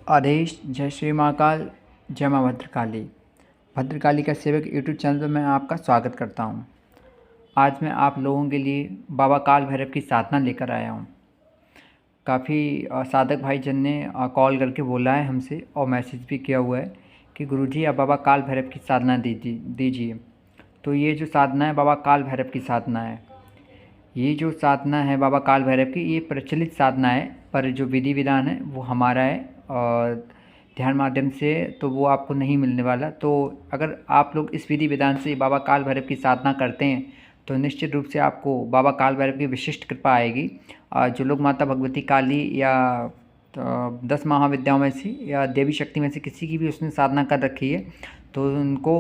आदेश जय श्री महाकाल, जय माँ भद्रकाली। भद्रकाली का सेवक यूट्यूब चैनल पर मैं आपका स्वागत करता हूँ। आज मैं आप लोगों के लिए बाबा काल भैरव की साधना लेकर आया हूँ। काफ़ी साधक भाईजन ने कॉल करके बोला है हमसे और मैसेज भी किया हुआ है कि गुरुजी आप बाबा काल भैरव की साधना दीजिए। तो ये जो साधना है बाबा काल भैरव की साधना है। ये जो साधना है बाबा काल भैरव की, ये प्रचलित साधना है, पर जो विधि विधान है वो हमारा है और ध्यान माध्यम से तो वो आपको नहीं मिलने वाला। तो अगर आप लोग इस विधि विधान से बाबा काल भैरव की साधना करते हैं तो निश्चित रूप से आपको बाबा काल भैरव की विशिष्ट कृपा आएगी। जो लोग माता भगवती काली या 10 महाविद्याओं में से या देवी शक्ति में से किसी की भी उसने साधना कर रखी है तो उनको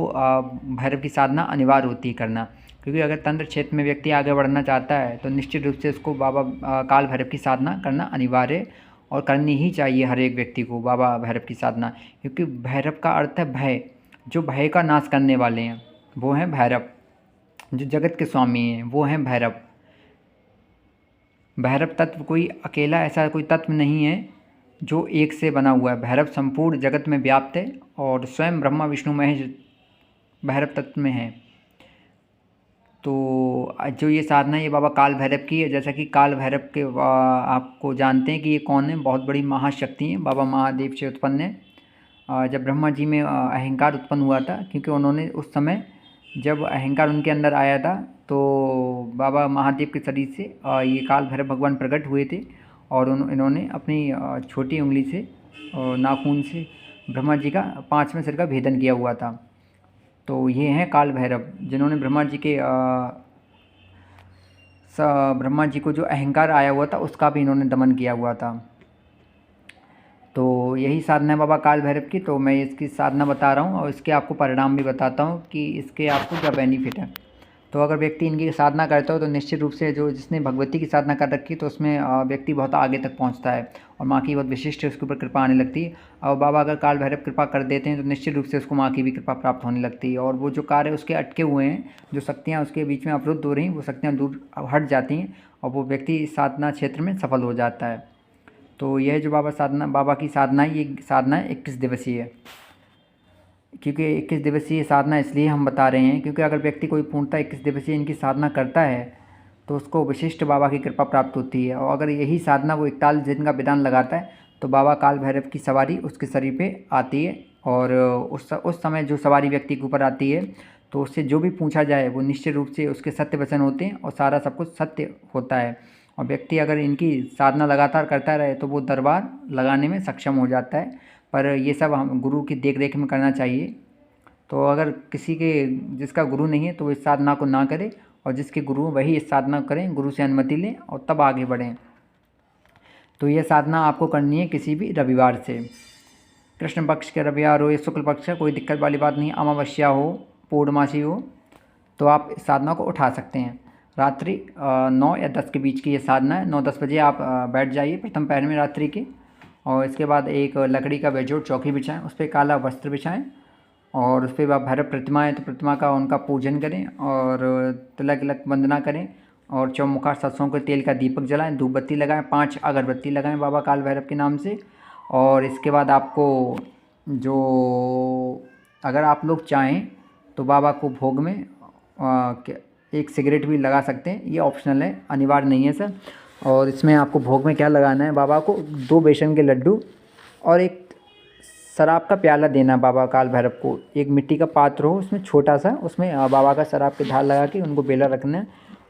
भैरव की साधना अनिवार्य होती है करना, क्योंकि अगर तंत्र क्षेत्र में व्यक्ति आगे बढ़ना चाहता है तो निश्चित रूप से उसको बाबा काल भैरव की साधना करना अनिवार्य और करनी ही चाहिए हर एक व्यक्ति को बाबा भैरव की साधना। क्योंकि भैरव का अर्थ है भय, जो भय का नाश करने वाले हैं वो हैं भैरव। जो जगत के स्वामी हैं वो हैं भैरव। भैरव तत्व कोई अकेला ऐसा कोई तत्व नहीं है जो एक से बना हुआ है। भैरव संपूर्ण जगत में व्याप्त है और स्वयं ब्रह्मा विष्णु महेश भैरव तत्व में है। तो जो ये साधना ये बाबा काल भैरव की है। जैसा कि काल भैरव के आपको जानते हैं कि ये कौन है, बहुत बड़ी महाशक्ति है, बाबा महादेव से उत्पन्न है। जब ब्रह्मा जी में अहंकार उत्पन्न हुआ था, क्योंकि उन्होंने उस समय जब अहंकार उनके अंदर आया था तो बाबा महादेव के शरीर से ये काल भैरव भगवान प्रकट हुए थे और इन्होंने अपनी छोटी उंगली से नाखून से ब्रह्मा जी का 5वें सिर का भेदन किया हुआ था। तो ये हैं काल भैरव, जिन्होंने ब्रह्मा जी को जो अहंकार आया हुआ था उसका भी इन्होंने दमन किया हुआ था। तो यही साधना है बाबा काल भैरव की। तो मैं इसकी साधना बता रहा हूँ और इसके आपको परिणाम भी बताता हूँ कि इसके आपको क्या बेनिफिट है। तो अगर व्यक्ति इनकी साधना करता हो तो निश्चित रूप से जो जिसने भगवती की साधना कर रखी है तो उसमें व्यक्ति बहुत आगे तक पहुंचता है और माँ की बहुत विशिष्ट उसके ऊपर कृपा आने लगती है। और बाबा अगर काल भैरव कृपा कर देते हैं तो निश्चित रूप से उसको माँ की भी कृपा प्राप्त होने लगती है और वो जो कार्य उसके अटके हुए हैं, जो शक्तियाँ उसके बीच में अवरुद्ध हो रही हैं, वो शक्तियाँ दूर हट जाती हैं और वो व्यक्ति इस साधना क्षेत्र में सफल हो जाता है। तो यह जो बाबा की साधना है, ये साधना 21 दिवसीय है। क्योंकि 21 दिवसीय साधना इसलिए हम बता रहे हैं क्योंकि अगर व्यक्ति कोई पूर्णतः 21 दिवसीय इनकी साधना करता है तो उसको विशिष्ट बाबा की कृपा प्राप्त होती है। और अगर यही साधना वो 41 दिन का विधान लगाता है तो बाबा काल भैरव की सवारी उसके शरीर पे आती है और उस समय जो सवारी व्यक्ति के ऊपर आती है तो उससे जो भी पूछा जाए वो निश्चित रूप से उसके सत्य वचन होते हैं और सारा सब कुछ सत्य होता है। और व्यक्ति अगर इनकी साधना लगातार करता रहे तो वो दरबार लगाने में सक्षम हो जाता है। पर ये सब हम गुरु की देख रेख में करना चाहिए। तो अगर किसी के जिसका गुरु नहीं है तो इस साधना को ना करें और जिसके गुरु वही इस साधना करें, गुरु से अनुमति लें और तब आगे बढ़ें। तो यह साधना आपको करनी है किसी भी रविवार से, कृष्ण पक्ष के रविवार हो या शुक्ल पक्ष का, कोई दिक्कत वाली बात नहीं। अमावस्या हो, पूर्णमासी हो, तो आप इस साधना को उठा सकते हैं। रात्रि 9 या 10 के बीच की ये साधना है। 9-10 बजे आप बैठ जाइए प्रथम पहर में रात्रि के, और इसके बाद एक लकड़ी का बेजोड़ चौकी बिछाएं, उस पर काला वस्त्र बिछाएं और उस पर आप भैरव प्रतिमा है तो प्रतिमा का उनका पूजन करें और तिलक तिलक वंदना करें और चौमुखा सरसों के तेल का दीपक जलाएं, धूप बत्ती लगाएं, 5 अगरबत्ती लगाएं बाबा काल भैरव के नाम से। और इसके बाद आपको जो अगर आप लोग चाहें तो बाबा को भोग में एक सिगरेट भी लगा सकते हैं, ये ऑप्शनल है, अनिवार्य नहीं है सर। और इसमें आपको भोग में क्या लगाना है, बाबा को 2 बेसन के लड्डू और एक शराब का प्याला देना बाबा काल भैरव को। एक मिट्टी का पात्र हो उसमें छोटा सा, उसमें बाबा का शराब के धार लगा के उनको बेला रखना है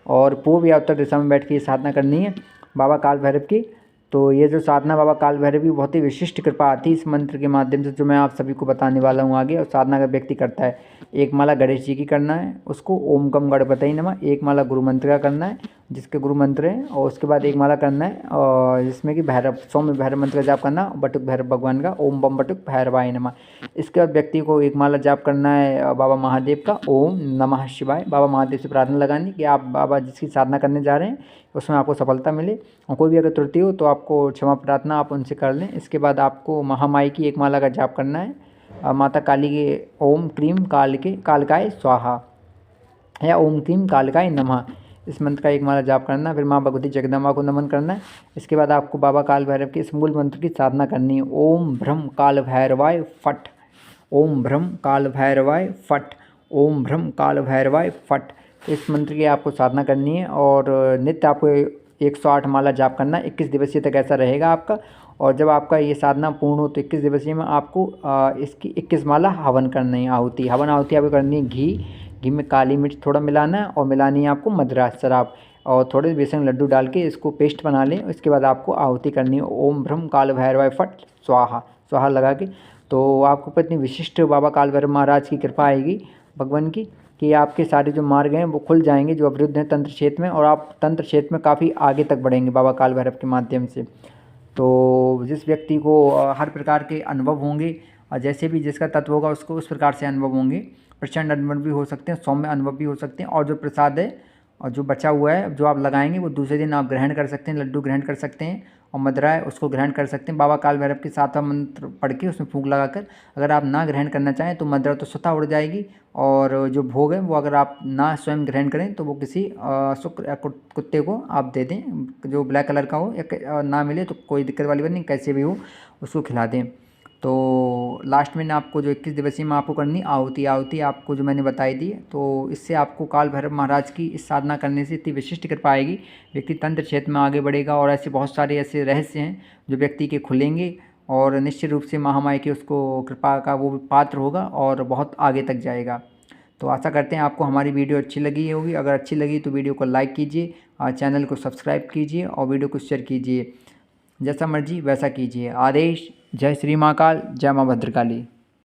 और पूर्व या उत्तर दिशा में बैठ के ये साधना करनी है बाबा काल भैरव की। तो ये जो साधना बाबा काल भैरव की बहुत ही विशिष्ट कृपा आती है इस मंत्र के माध्यम से, जो मैं आप सभी को बताने वाला हूँ आगे। और साधना का व्यक्ति करता है, एक माला गणेश जी की करना है उसको, ओम गम गणपतये नमः। एक माला गुरु मंत्र का करना है जिसके गुरु मंत्र है, और उसके बाद एक माला करना है और जिसमें कि भैरव सौम्य भैरव मंत्र का जाप करना, बटुक भैरव भगवान का ओम बम बटुक भैरवाय नमः। इसके बाद व्यक्ति को एक माला जाप करना है बाबा महादेव का, ओम नमः शिवाय। बाबा महादेव से प्रार्थना लगानी कि आप बाबा जिसकी साधना करने जा रहे हैं उसमें आपको सफलता मिले, और कोई भी अगर त्रुटि हो तो आपको क्षमा प्रार्थना आप उनसे कर लें। इसके बाद आपको महामाई की एक माला का जाप करना है, माता काली के ओम क्रीम कालकाय स्वाहा या ओम क्रीम कालकाय नमः। इस मंत्र का 1 माला जाप करना है। फिर माँ भगवती जगदम्बा को नमन करना है। इसके बाद आपको बाबा काल भैरव के इस मूल मंत्र की साधना करनी है। ओम भ्रम काल भैरवाय फट, ओम भ्रम काल भैरवाय फट, ओम भ्रम काल भैरवाय फट। इस मंत्र की आपको साधना करनी है और नित्य आपको 108 माला जाप करना है। 21 दिवसीय तक ऐसा रहेगा आपका। और जब आपका ये साधना पूर्ण हो तो 21 दिवसीय में आपको इसकी 21 माला हवन करनी है। आहुति आपको करनी है घी में काली मिर्च थोड़ा मिलाना है और मिलानी है आपको मदिरा शराब और थोड़े बेसन लड्डू डाल के इसको पेस्ट बना लें। इसके बाद आपको आहुति करनी है ओम भ्रम काल भैरवाय फट स्वाहा लगा के। तो आपको पर इतनी विशिष्ट बाबा काल भैरव महाराज की कृपा आएगी भगवान की कि आपके सारे जो मार्ग हैं वो खुल जाएंगे जो अवरुद्ध हैं तंत्र क्षेत्र में, और आप तंत्र क्षेत्र में काफ़ी आगे तक बढ़ेंगे बाबा काल भैरव के माध्यम से। तो जिस व्यक्ति को हर प्रकार के अनुभव होंगे और जैसे भी जिसका तत्व होगा उसको उस प्रकार से अनुभव होंगे। प्रचंड अनुभव भी हो सकते हैं, सौम्य अनुभव भी हो सकते हैं। और जो प्रसाद है और जो बचा हुआ है जो आप लगाएंगे वो दूसरे दिन आप ग्रहण कर सकते हैं, लड्डू ग्रहण कर सकते हैं और मदिरा है उसको ग्रहण कर सकते हैं। बाबा काल भैरव के 7वां मंत्र पढ़ के उसमें फूंक लगाकर अगर आप ना ग्रहण करना चाहें तो मदिरा तो स्वतः उड़ जाएगी, और जो भोग है वो अगर आप ना स्वयं ग्रहण करें तो वो किसी शुक्र या कुत्ते को आप दे दें जो ब्लैक कलर का हो, या ना मिले तो कोई दिक्कत वाली बात नहीं, कैसे भी हो उसको खिला दें। तो लास्ट में आपको जो 21 दिवसीय में आपको करनी आहुति आपको जो मैंने बताई दी। तो इससे आपको काल भैरव महाराज की इस साधना करने से इतनी विशिष्ट कृपा आएगी, व्यक्ति तंत्र क्षेत्र में आगे बढ़ेगा। और ऐसे बहुत सारे ऐसे रहस्य हैं जो व्यक्ति के खुलेंगे और निश्चित रूप से महामाई की उसको कृपा का वो पात्र होगा और बहुत आगे तक जाएगा। तो आशा करते हैं आपको हमारी वीडियो अच्छी लगी होगी। अगर अच्छी लगी तो वीडियो को लाइक कीजिए और चैनल को सब्सक्राइब कीजिए और वीडियो को शेयर कीजिए। जैसा मर्जी वैसा कीजिए। आदेश। जय श्री महाकाल, जय माँ भद्रकाली।